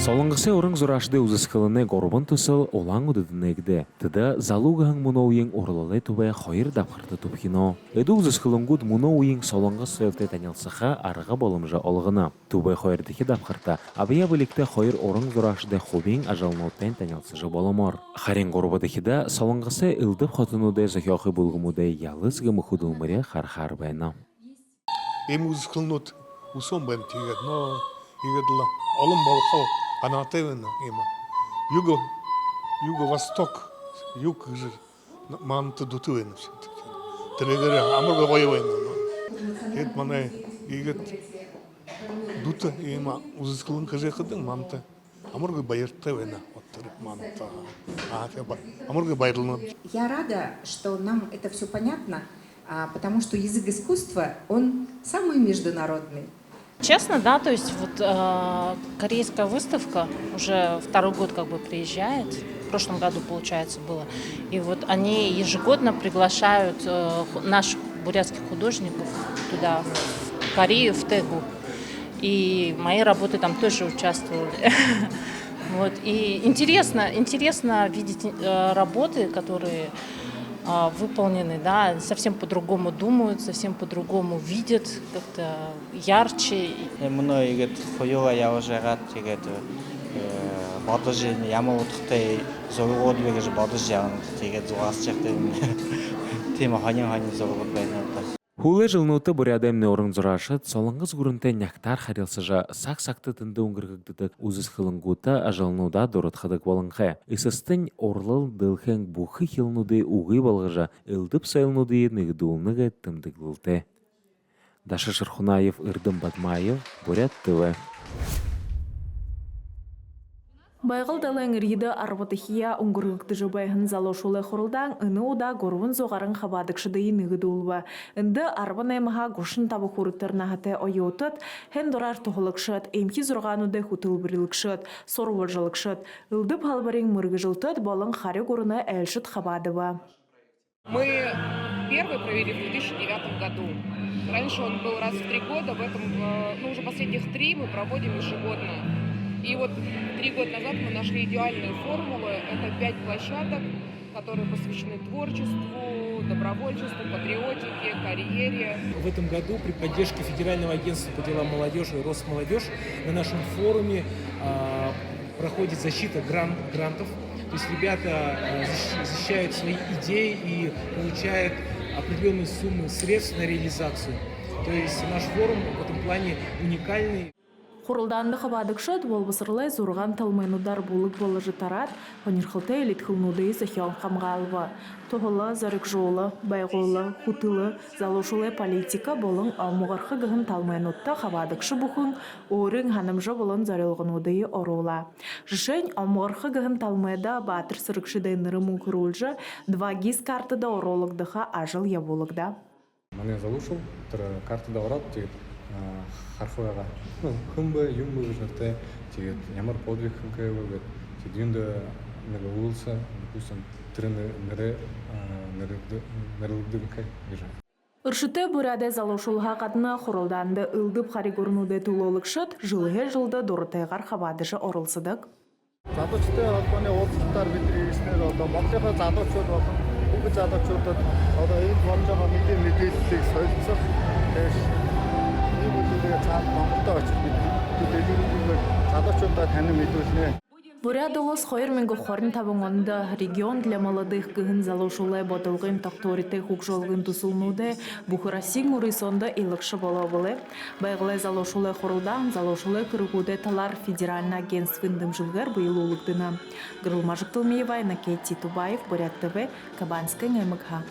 Солонгосы орын зурашды үзэсгэлэнэ горбон төсөл улаан үдэднэгдэ. Тэдэ залуугахан муноуийн урлалай тувэ хоёр давхарты тупхино. Эду үзэсгэлэнгүүд муноуийн солонгос сөйлтэй танилцаха арга боломжа олгына. Тувэ хоёр дэхи давхарта абия биликте хоёр орын зурашды хувийн ажалнуутен танилцажы боломор. Харин горбо дэхида солонгосы ылдып хотынуде зохиохи булгумуде ялыз гэмэхудумыре хархар байна. Эм үзэсгэлэнүүд усон байна тэгээд нөө игээд л олон болохоо анатай байна има. Юго-восток, юг мант дутуу байна. Тэрээр амар гоё байна. Хэд манай игээд дут има үзэсгэлэн гэхэд мант амар баяртай байна. Я рада, что нам это все понятно, потому что язык искусства, он самый международный. Честно, да, то есть вот корейская выставка уже второй год как бы приезжает, в прошлом году, получается, было, и вот они ежегодно приглашают наших бурятских художников туда, в Корею, в Тэгу, и мои работы там тоже участвовали. Вот, и интересно видеть работы, которые выполнены, да, совсем по-другому думают, совсем по-другому видят, как-то ярче. Мной игэт хоёуга явж байгаад тэгээд бодож ямар утгатай зургууд вэ гэж бодож явна. Тэгээд зугаарч явахдаа тийм хонин зургууд байна. Хуле жылнуты бурядемны орын зурашыт солонгос гүрэнтэй няктар харилсыжа сак-сакты тынды үнгіргігдік үзэсгэлэнгута ажалнуда дұрытхадық болынхэ. Исыстын орлыл дылхэн бұхы хилнуды уғы балғыжа ылдып сайылнуды нығдуылныға тымдыглылты. Даша Шырхунаев, Ирдым Батмаев, Бурят ТВ. Байгал далаң риді арватыхия ұңғырғықты жобайын залошулы құрылдан үні ода горвын зоғарын қабадықшыдайы нығыды ұлва. Үнді арван аймаға ғошын табы құрыттырна хаты ойотыт, хен дорар тұғылықшыт, емки зұрғануды құтыл бірілікшыт, сорваржылықшыт, үлдіп халбарың мұрғы жылтыт, болың қары көріні әлшіт қабадыва. Мы первый провели в 2009 году. Раньше он был раз в 3 года, в этом, уже последних 3 мы проводим ежегодно. И вот 3 года назад мы нашли идеальную формулу. Это 5 площадок, которые посвящены творчеству, добровольчеству, патриотике, карьере. В этом году при поддержке Федерального агентства по делам молодежи и Росмолодежь на нашем форуме проходит защита грантов. То есть ребята защищают свои идеи и получают определенные суммы средств на реализацию. То есть наш форум в этом плане уникальный. Құрылданды қабадықшыд болбысырлай зұрған талмайнудар болық болыжы тарат, қонырқылты әлет қылнуды сахион қамғалығы. Тоғылы, зарық жолы, байғолы, құтылы, залушылы политика болың алмұғарқы ғын талмайнутта қабадықшы бұқын, орың ханымжы болын зарылғынуды орула. Жышын алмұғарқы ғын талмайда батыр сырықшыдай ныры мұңқыр өлжі, 2 гиз картыда оролықдыға ажыл яболықда. Мане залушыл, картыда орат, харфуяга. Хымбы, юмбы выжнаты, ямар подвиг хымкая выгод. Дюнда наговулся, допустим, нырылдынкай выжа. Үршіті бұрады залошулға қадына құрылданды үлдіп қари көрінуді тұлылықшыт, жылы дұрытайғар қабадышы орылсыдық. Залуучтай холбооны уулзалтаар бидний ирснээр Монголынхаа залуучууд болон бүгд залуучуудад энэ болж байгаа мэдээллийг солилцох Бурядолос хойрменго хорн табыңонда регион для молодых гын залошулай ботылғын тақторите хукжолғын тусулнуде Бухарасин урисонда илықшы боловылы. Байгылай залошулай хорулдан залошулай кыргуде талар федеральный агентствын дымжылғар бұйылулықдына. Гырылмажық Тылмеева, Накетти Тубаев, Бурят ТВ, Кабанская НМК.